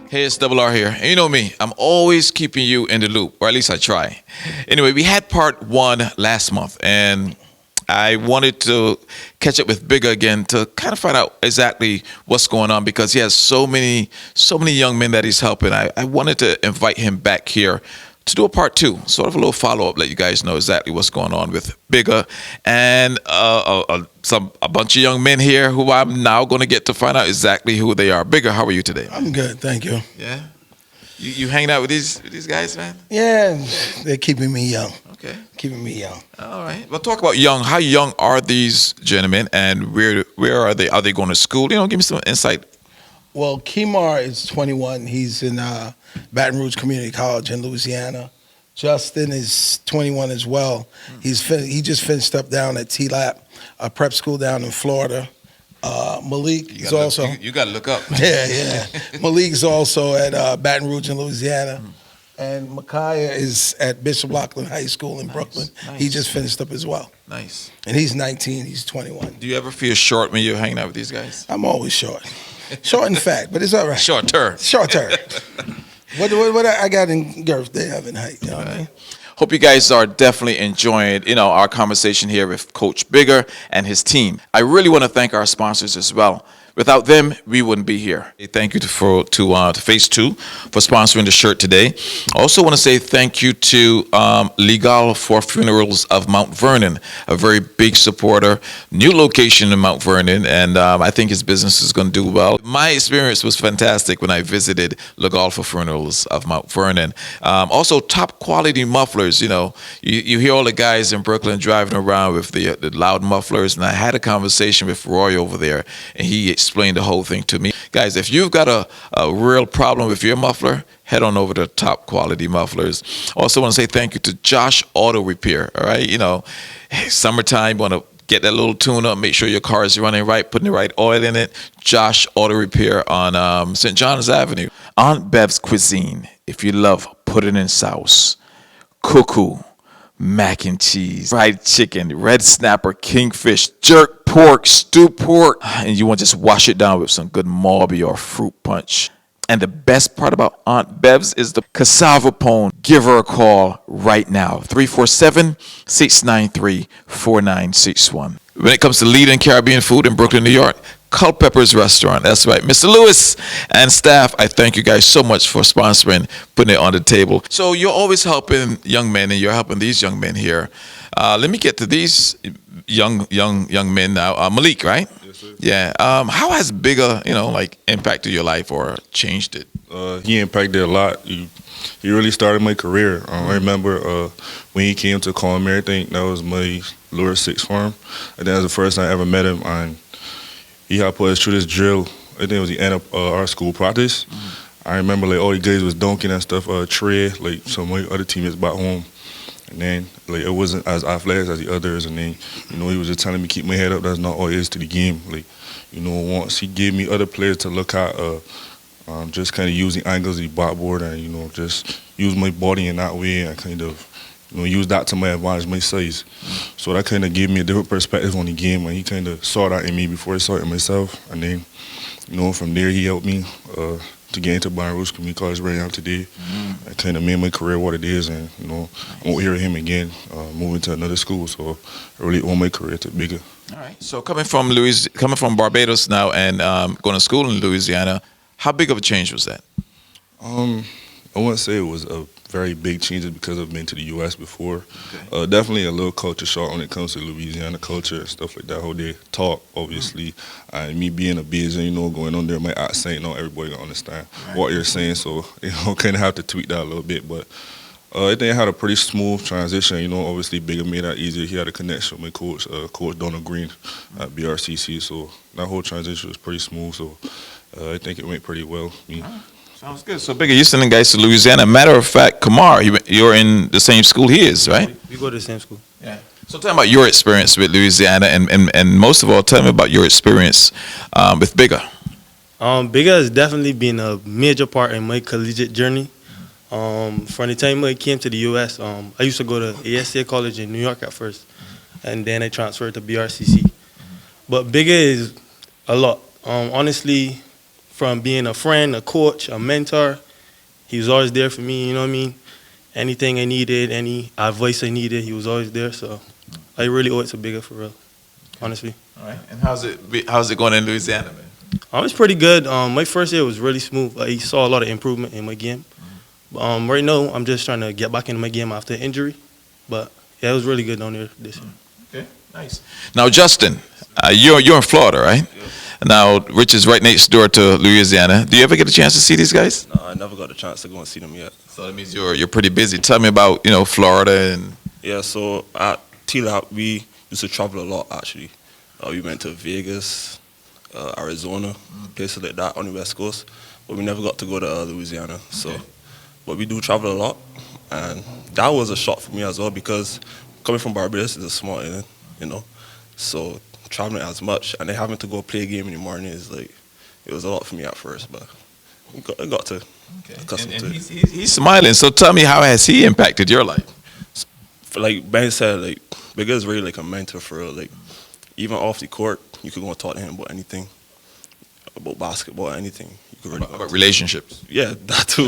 Hey, it's Double R here. And you know me, I'm always keeping you in the loop, or at least I try. Anyway, we had part one last month, and I wanted to catch up with Bigga again to kind of find out exactly what's going on because he has so many young men that he's helping. I wanted to invite him back here to do a part two, sort of a little follow up, let you guys know exactly what's going on with Bigga and a bunch of young men here who I'm now going to get to find out exactly who they are. Bigga, how are you today? I'm good, thank you. Yeah, you hanging out with these guys, man? Yeah, they're keeping me young. Okay, Keeping me young. all right. Well, talk about young. How young are these gentlemen, and where are they? Are they going to school? Give me some insight. Well, Kemar is 21. He's in Baton Rouge Community College in Louisiana. Justin is 21 as well. He just finished up down at T-Lap, a prep school down in Florida. Malik is also You got to look up. yeah. Malik is also at Baton Rouge in Louisiana. And Micaiah is at Bishop Loughlin High School in Brooklyn. Nice. He just finished up as well. Nice. And he's 19, he's 21. Do you ever feel short when you're hanging out with these guys? I'm always short. Short in fact, but it's all right. Shorter. Shorter. What I got in girth, they have in height. You know what I mean? Hope you guys are definitely enjoying, our conversation here with Coach Bigga and his team. I really want to thank our sponsors as well. Without them, we wouldn't be here. Thank you to Phase 2 for sponsoring the shirt today. I also want to say thank you to Legal for Funerals of Mount Vernon, a very big supporter, new location in Mount Vernon, and I think his business is going to do well. My experience was fantastic when I visited Legal for Funerals of Mount Vernon. Also, top quality mufflers. You hear all the guys in Brooklyn driving around with the loud mufflers, and I had a conversation with Roy over there, and he explained the whole thing to me. Guys, if you've got a real problem with your muffler, head on over to Top Quality Mufflers. Also want to say thank you to Josh Auto Repair. All right, summertime, you want to get that little tune up, make sure your car is running right, putting the right oil in it. Josh Auto Repair on St. John's Avenue. Aunt Bev's Cuisine, if you love pudding and sauce, cuckoo, mac and cheese, fried chicken, red snapper, kingfish, jerk pork, stew pork, and you want to just wash it down with some good Marby or fruit punch. And the best part about Aunt Bev's is the cassava pone. Give her a call right now, 347-693-4961. When it comes to leading Caribbean food in Brooklyn, New York, Culpepper's Restaurant. That's right. Mr. Lewis and staff, I thank you guys so much for sponsoring, putting it on the table. So you're always helping young men, and you're helping these young men here. Let me get to these young men now. Malik, right? Yes, sir. Yeah. How has Bigga, impacted your life or changed it? He impacted a lot. He really started my career. I remember when he came to Call Me Everything, that was my lure six for him. And that was the first time I ever met him. And he had put us through this drill. I think it was the end of our school practice. I remember all the guys was dunking and stuff, Trey, some of my other teammates back home. And then it wasn't as athletic as the others. And then, he was just telling me keep my head up. That's not all it is to the game. Once he gave me other players to look at, just kind of using angles of the backboard and, just use my body in that way and kind of, use that to my advantage, my size. So that kind of gave me a different perspective on the game, and he kind of saw that in me before I saw it in myself. And then, from there he helped me to get into Baton Rouge Community College where I am today. I kind of made my career what it is, and, I won't hear him again, moving to another school. So I really owe my career to Bigga. All right. So coming from Barbados now and going to school in Louisiana, how big of a change was that? I wouldn't say it was a very big change because I've been to the U.S. before. Okay. Definitely a little culture shock when it comes to Louisiana culture and stuff like that, how they talk, obviously. And me being a Bajan, going on there, my accent, not everybody can understand what you're saying. So, kind of have to tweak that a little bit. But I think I had a pretty smooth transition. Obviously Bigga made that easier. He had a connection with my coach, Coach Donald Green at BRCC. So that whole transition was pretty smooth. So I think it went pretty well. Sounds good. So, Bigga, you're sending guys to Louisiana. Matter of fact, Kamar, you're in the same school he is, right? We go to the same school. Yeah. So, tell me about your experience with Louisiana, and most of all, tell me about your experience with Bigga. Bigga has definitely been a major part in my collegiate journey. From the time I came to the U.S., I used to go to ASA College in New York at first, and then I transferred to BRCC. But Bigga is a lot. Honestly, from being a friend, a coach, a mentor. He was always there for me, you know what I mean? Anything I needed, any advice I needed, he was always there. So I really owe it to Bigga for real, honestly. All right. And how's it going in Louisiana, man? It's pretty good. My first year was really smooth. I saw a lot of improvement in my game. Right now, I'm just trying to get back into my game after injury. But yeah, it was really good down there this year. Okay, nice. Now, Justin, you're in Florida, right? Yeah. Now, Rich is right next door to Louisiana. Do you ever get a chance to see these guys? No, I never got a chance to go and see them yet. So that means you're pretty busy. Tell me about Florida and. Yeah, so at T-Lab, we used to travel a lot, actually. We went to Vegas, Arizona, places like that on the West Coast. But we never got to go to Louisiana. So, but we do travel a lot. And that was a shock for me as well because coming from Barbados is a small island, So traveling as much and then having to go play a game in the morning is like, it was a lot for me at first, but I got to accustom to it. He's smiling. So tell me, how has he impacted your life? Like Ben said, like Bigga is really like a mentor for real. Like even off the court, you could go and talk to him about anything, about basketball, anything. You could really About relationships. Yeah, that too.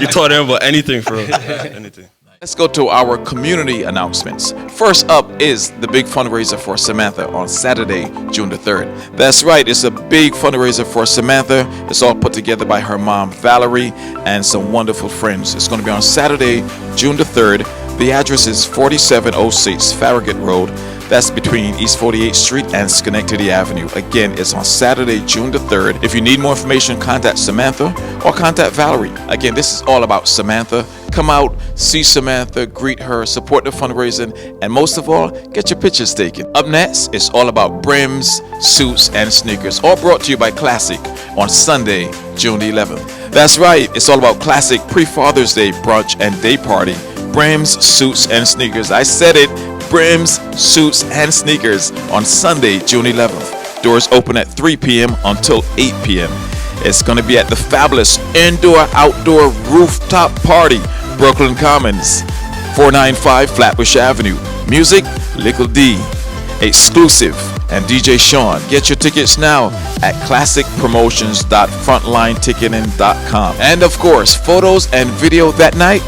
You taught him about anything for real, anything. Let's go to our community announcements. First up is the big fundraiser for Samantha on Saturday, June the 3rd. That's right, it's a big fundraiser for Samantha. It's all put together by her mom, Valerie, and some wonderful friends. It's going to be on Saturday, June the 3rd. The address is 4706 Farragut Road. That's between East 48th Street and Schenectady Avenue. Again, it's on Saturday, June the 3rd. If you need more information, contact Samantha or contact Valerie. Again, this is all about Samantha. Come out, see Samantha, greet her, support the fundraising, and most of all, get your pictures taken. Up next, it's all about brims, suits, and sneakers, all brought to you by Classic on Sunday, June the 11th. That's right, it's all about Classic pre-Father's Day brunch and day party. Brims, suits, and sneakers. I said it, brims, suits, and sneakers on Sunday, June 11th. Doors open at 3 p.m. until 8 p.m. It's going to be at the fabulous indoor-outdoor rooftop party, Brooklyn Commons, 495 Flatbush Avenue. Music, Lickle D. Exclusive, and DJ Sean. Get your tickets now at classicpromotions.frontlineticketing.com. And of course, photos and video that night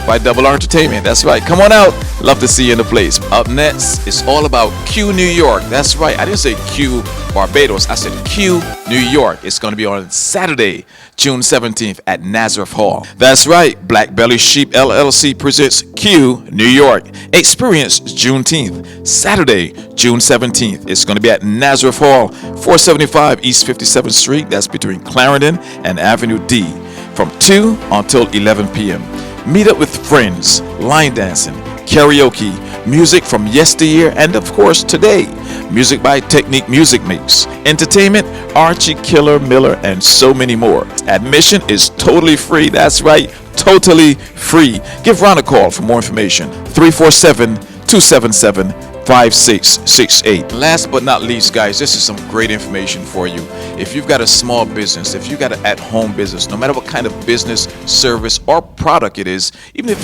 by Double R Entertainment. That's right. Come on out. Love to see you in the place. Up next, it's all about Q New York. That's right. I didn't say Q Barbados. I said Q New York. It's going to be on Saturday, June 17th at Nazareth Hall. That's right. Black Belly Sheep LLC presents Q New York. Experience Juneteenth. Saturday, June 17th. It's going to be at Nazareth Hall, 475 East 57th Street. That's between Clarendon and Avenue D from 2 until 11 p.m. Meet up with friends, line dancing, karaoke, music from yesteryear, and of course today. Music by Technique Music Mix. Entertainment, Archie, Killer, Miller, and so many more. Admission is totally free. That's right, totally free. Give Ron a call for more information. 347-277-5668. Last but not least, guys, this is some great information for you. If you've got a small business, if you've got an at-home business, no matter what kind of business, service, or product it is, even if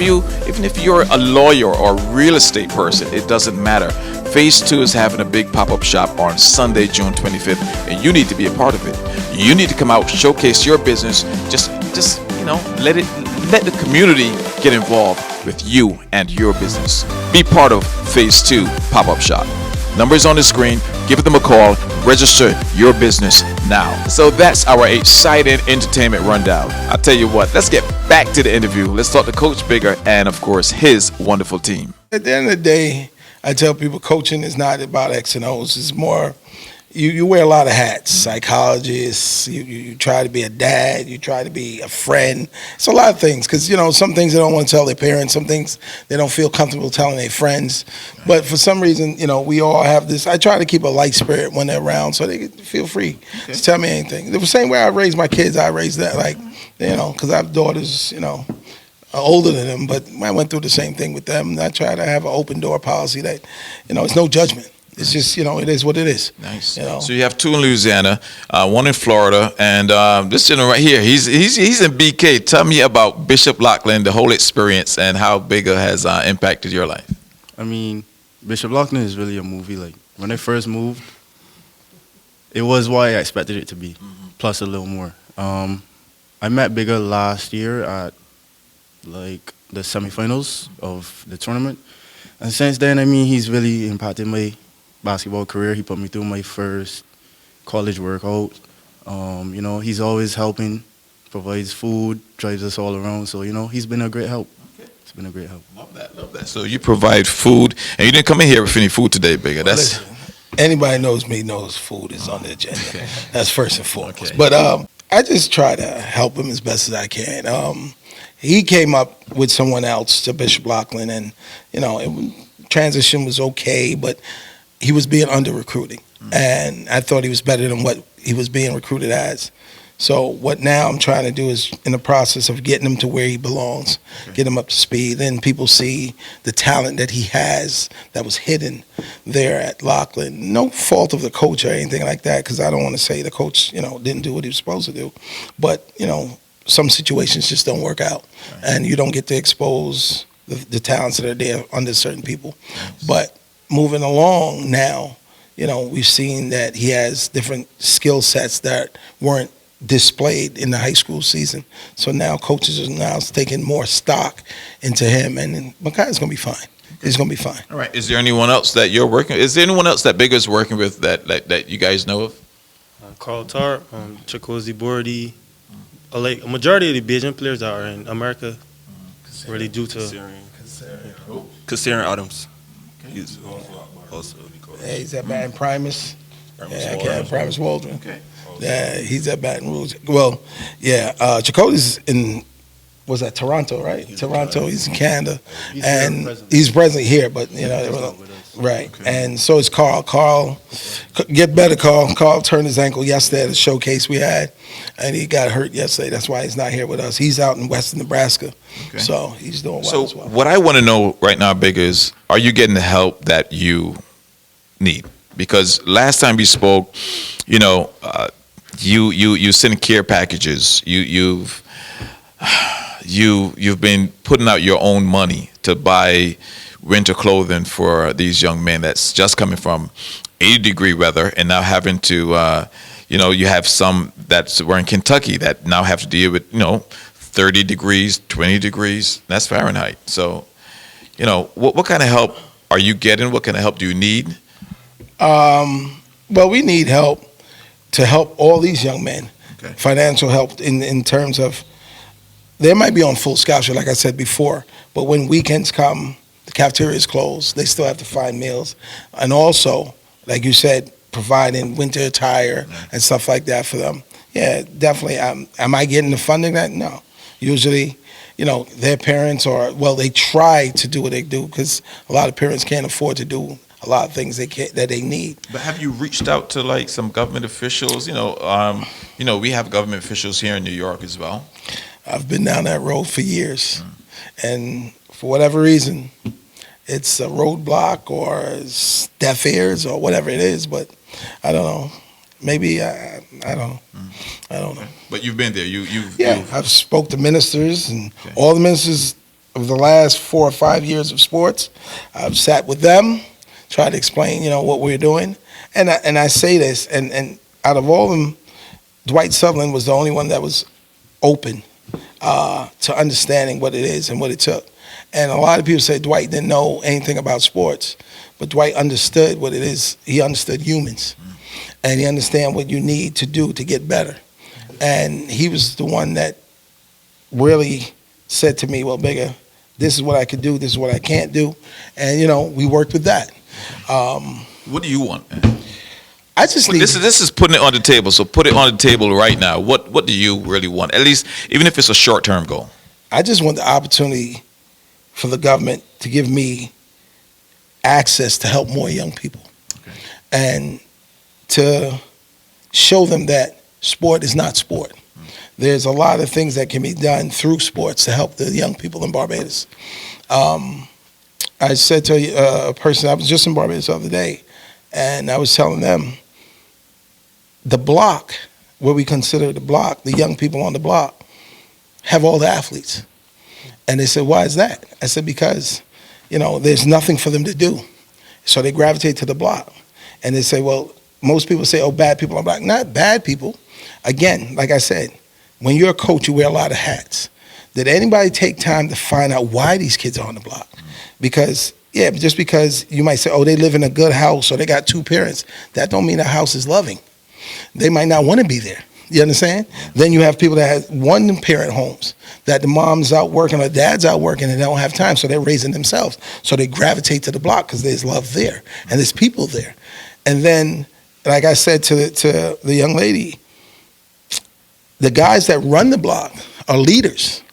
you're a lawyer or real estate person, it doesn't matter. Phase 2 is having a big pop-up shop on Sunday, June 25th, and you need to be a part of it. You need to come out, showcase your business, just let the community get involved with you and your business. Be part of Phase 2 pop-up shop. Numbers on the screen. Give them a call. Register your business now. So that's our exciting entertainment rundown. I'll tell you what, let's get back to the interview. Let's talk to Coach Bigga and, of course, his wonderful team. At the end of the day, I tell people coaching is not about X and O's. It's more, you wear a lot of hats. Psychologist, you try to be a dad, you try to be a friend. It's a lot of things because, some things they don't want to tell their parents, some things they don't feel comfortable telling their friends. But for some reason, we all have this. I try to keep a light spirit when they're around so they feel free to tell me anything. The same way I raised my kids, I raised that, because I have daughters, older than them, but I went through the same thing with them. And I try to have an open door policy that, it's no judgment. It's just, it is what it is. Nice. So you have 2 in Louisiana, 1 in Florida, and this gentleman right here, he's in BK. Tell me about Bishop Lachlan, the whole experience, and how Bigga has impacted your life. I mean, Bishop Lachlan is really a movie. Like, when I first moved, it was what I expected it to be. Mm-hmm. plus a little more. I met Bigga last year at like the semifinals of the tournament, and since then, I mean, he's really impacted my basketball career. He put me through my first college workout. You know, he's always helping, provides food, drives us all around. So, you know, he's been a great help. It's been a great help. Love that, love that. So you provide food, and you didn't come in here with any food today, Bigga. That's Listen, anybody knows me knows food is on the agenda. Okay. That's first and foremost. Okay. But I just try to help him as best as I can. He came up with someone else to Bishop Lachlan, and you know, transition was okay, but he was being under recruiting, and I thought he was better than what he was being recruited as. So what now I'm trying to do is in the process of getting him to where he belongs, get him up to speed. Then people see the talent that he has that was hidden there at Lachlan. No fault of the coach or anything like that, because I don't want to say the coach, you know, didn't do what he was supposed to do. But, you know, some situations just don't work out, and you don't get to expose the talents that are there under certain people. But moving along now, you know, we've seen that he has different skill sets that weren't displayed in the high school season. So now coaches are now taking more stock into him, and Makai's going to be fine. He's going to be fine. all right. Is there anyone else that you're working? Is there anyone else that Bigga's working with that you guys know of? Carl Tarp, Chicozy Bordy, like a majority of the Bajan players that are in America, really due to Kasarian Adams. He's also Yeah, he's at Baton Primus. Primus Yeah, Waldron. Primus Waldron. Okay. Yeah, he's at Baton Rouge. Well, yeah, Chicote's in, was that Toronto, right? Toronto, he's in Canada. He's here And presently. he's presently here, but, you know, He's not with us. right. And so is Carl. Carl, get better, Carl. Carl turned his ankle yesterday at a showcase we had, and he got hurt yesterday. That's why he's not here with us. He's out in western Nebraska, Okay. so he's doing well So as well. what I want to know right now, Bigga, is are you getting the help that you need? Because last time we spoke, you know, you send care packages. You've been putting out your own money to buy winter clothing for these young men that's just coming from 80-degree weather and now having to, you know, you have some that were in Kentucky that now have to deal with, you know, 30 degrees, 20 degrees. That's Fahrenheit. So, you know, what kind of help are you getting? What kind of help do you need? Well, we need help to help all these young men. Okay. Financial help in terms of, they might be on full scholarship, like I said before, but when weekends come, the cafeteria is closed. They still have to find meals. And also, like you said, providing winter attire and stuff like that for them. Yeah, definitely. Am I getting the funding that? No. Usually, you know, their parents they try to do what they do, because a lot of parents can't afford to do a lot of things that they need. But have you reached out to like some government officials? You know, we have government officials here in New York as well. I've been down that road for years, and for whatever reason, it's a roadblock or it's deaf ears or whatever it is. But I don't know. Maybe I don't know. I don't know. But you've been there. I've spoke to ministers and all the ministers of the last 4 or 5 years of sports. I've sat with them, tried to explain, you know, what we're doing, and I say this, and out of all of them, Dwight Sutherland was the only one that was open to understanding what it is and what it took. And a lot of people say Dwight didn't know anything about sports, but Dwight understood what it is. He understood humans, and he understand what you need to do to get better. And he was the one that really said to me, well, Bigga, this is what I could do, this is what I can't do. And, you know, we worked with that. What do you want, man? I just need... This is putting it on the table. So put it on the table right now. What do you really want? At least, even if it's a short-term goal. I just want the opportunity for the government to give me access to help more young people. Okay. And to show them that sport is not sport. There's a lot of things that can be done through sports to help the young people in Barbados. I said to a person, I was just in Barbados the other day, and I was telling them, the block, what we consider the block, the young people on the block, have all the athletes. And they said, why is that? I said, because, you know, there's nothing for them to do. So they gravitate to the block. And they say, well, most people say, oh, bad people. I'm like, not bad people. Again, like I said, when you're a coach, you wear a lot of hats. Did anybody take time to find out why these kids are on the block? Because, yeah, just because you might say, oh, they live in a good house or they got 2 parents, that don't mean the house is loving. They might not want to be there. You understand? Then you have people that have 1-parent homes, that the mom's out working or dad's out working and they don't have time, so they're raising themselves. So they gravitate to the block because there's love there and there's people there. And then, like I said to the young lady, the guys that run the block are leaders,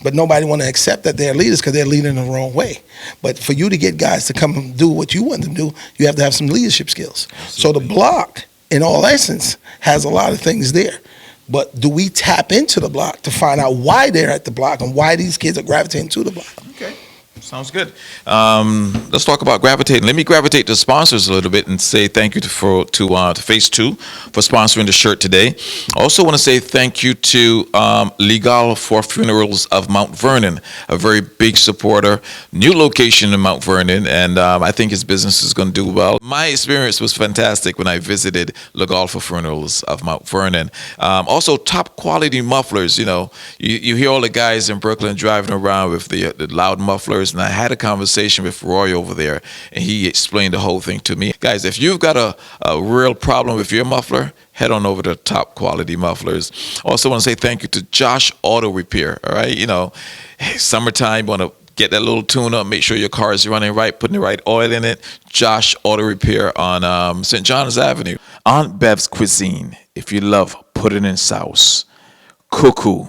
but nobody want to accept that they're leaders because they're leading in the wrong way. But for you to get guys to come and do what you want them to do, you have to have some leadership skills. So the block, in all essence, has a lot of things there. But do we tap into the block to find out why they're at the block and why these kids are gravitating to the block? Okay. Sounds good. Let's talk about gravitating. Let me gravitate to sponsors a little bit and say thank you to Phase 2 for sponsoring the shirt today. I also want to say thank you to Legal for Funerals of Mount Vernon, a very big supporter, new location in Mount Vernon, and I think his business is going to do well. My experience was fantastic when I visited Legal for Funerals of Mount Vernon. Also, top quality mufflers. You know, you hear all the guys in Brooklyn driving around with the loud mufflers. And I had a conversation with Roy over there, and he explained the whole thing to me. Guys, if you've got a real problem with your muffler, head on over to Top Quality Mufflers. Also want to say thank you to Josh Auto Repair, all right? You know, summertime, you want to get that little tune up, make sure your car is running right, putting the right oil in it. Josh Auto Repair on St. John's Avenue. Aunt Bev's Cuisine, if you love pudding and sauce, cuckoo,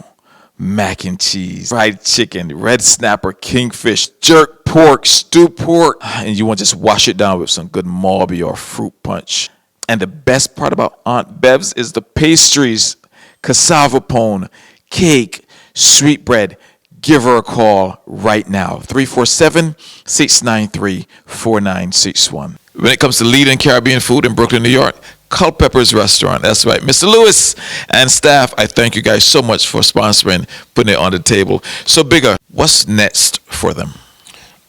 mac and cheese, fried chicken, red snapper, kingfish, jerk pork, stew pork, and you want to just wash it down with some good Malby or fruit punch. And the best part about Aunt Bev's is the pastries, cassava pone, cake, sweetbread. Give her a call right now, 347-693-4961. When it comes to leading Caribbean food in Brooklyn, New York, Culpepper's Restaurant. That's right. Mr. Lewis and staff, I thank you guys so much for sponsoring, putting it on the table. So, Bigga, what's next for them?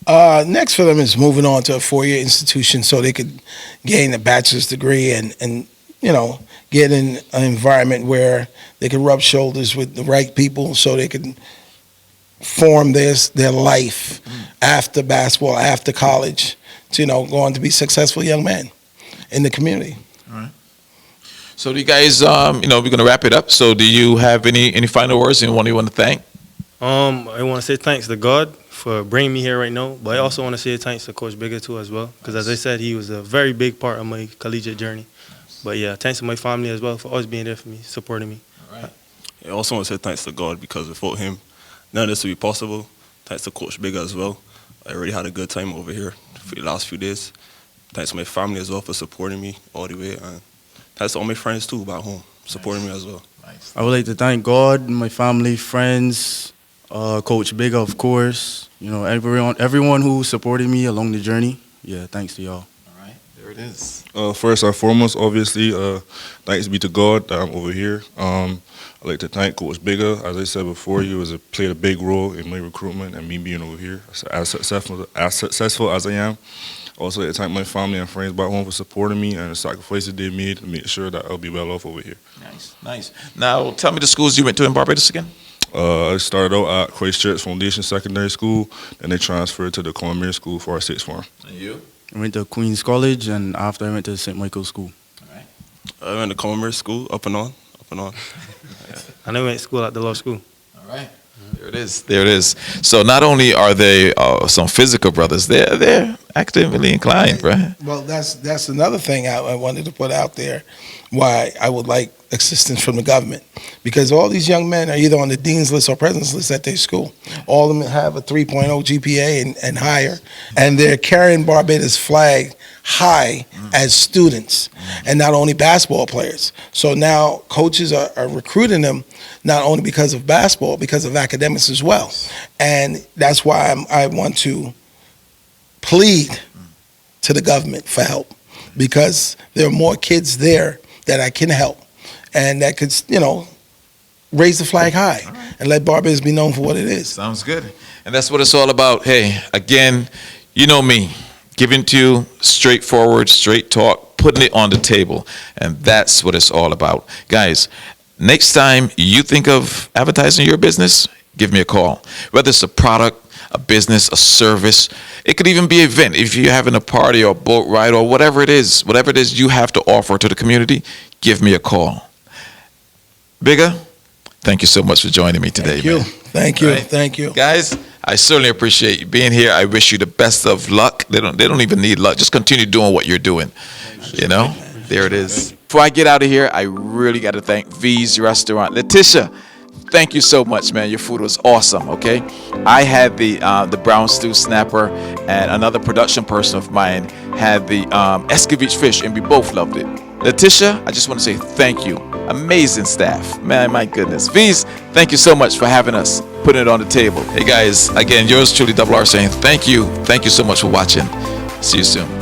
Next for them is moving on to a 4-year institution so they could gain a bachelor's degree and you know, get in an environment where they could rub shoulders with the right people so they could form their life after basketball, after college, to, you know, go on to be successful young men in the community. All right. So do you guys, you know, we're going to wrap it up. So do you have any final words? Anyone you want to thank? I want to say thanks to God for bringing me here right now, but I also want to say thanks to Coach Bigga too as well, because as I said, he was a very big part of my collegiate journey. But yeah, thanks to my family as well for always being there for me, supporting me. All right. I also want to say thanks to God, because without him, none of this would be possible. Thanks to Coach Bigga as well. I already had a good time over here for the last few days. Thanks to my family as well for supporting me all the way. And thanks to all my friends too back home, supporting me as well. Nice. I would like to thank God, my family, friends, Coach Bigga, of course. You know, everyone who supported me along the journey. Yeah, thanks to y'all. All right. There it is. First and foremost, obviously, thanks be to God that I'm over here. I'd like to thank Coach Bigga. As I said before, he played a big role in my recruitment and me being over here, as successful as I am. Also, I'd like to thank my family and friends back home for supporting me and the sacrifices they made to make sure that I'll be well off over here. Nice, nice. Now, tell me the schools you went to in Barbados again. I started out at Christchurch Foundation Secondary School, then I transferred to the Cormier School for our 6th form. And you? I went to Queens College, and after I went to St. Michael's School. All right. I went to Commerce School, up and on. And I went to school at the law school. All right. There it is. There it is. So not only are they some physical brothers, they're academically inclined, right? Well, that's another thing I wanted to put out there, why I would like assistance from the government, because all these young men are either on the dean's list or president's list at their school. All of them have a 3.0 GPA and higher, and they're carrying Barbados flag high as students, and not only basketball players. So now coaches are recruiting them not only because of basketball, because of academics as well. And that's why I want to plead to the government for help, because there are more kids there that I can help and that could, you know, raise the flag high and let Barbados be known for what it is. Sounds good. And that's what it's all about. Hey, again, you know me, giving to you straightforward, straight talk, putting it on the table. And that's what it's all about. Guys, next time you think of advertising your business, give me a call. Whether it's a product, a business, a service, it could even be an event. If you're having a party or a boat ride or whatever it is you have to offer to the community, give me a call. Bigga, thank you so much for joining me today, Thank you. man. Thank you. Right. Thank you. Guys, I certainly appreciate you being here. I wish you the best of luck. They don't even need luck. Just continue doing what you're doing. You know? There it is. Before I get out of here, I really got to thank V's Restaurant. Letitia, thank you so much, man. Your food was awesome, okay? I had the brown stew snapper, and another production person of mine had the escovitch fish, and we both loved it. Letitia, I just want to say thank you. Amazing staff. Man, my goodness. V's, thank you so much for having us, putting it on the table. Hey, guys, again, yours truly, Double R, saying thank you. Thank you so much for watching. See you soon.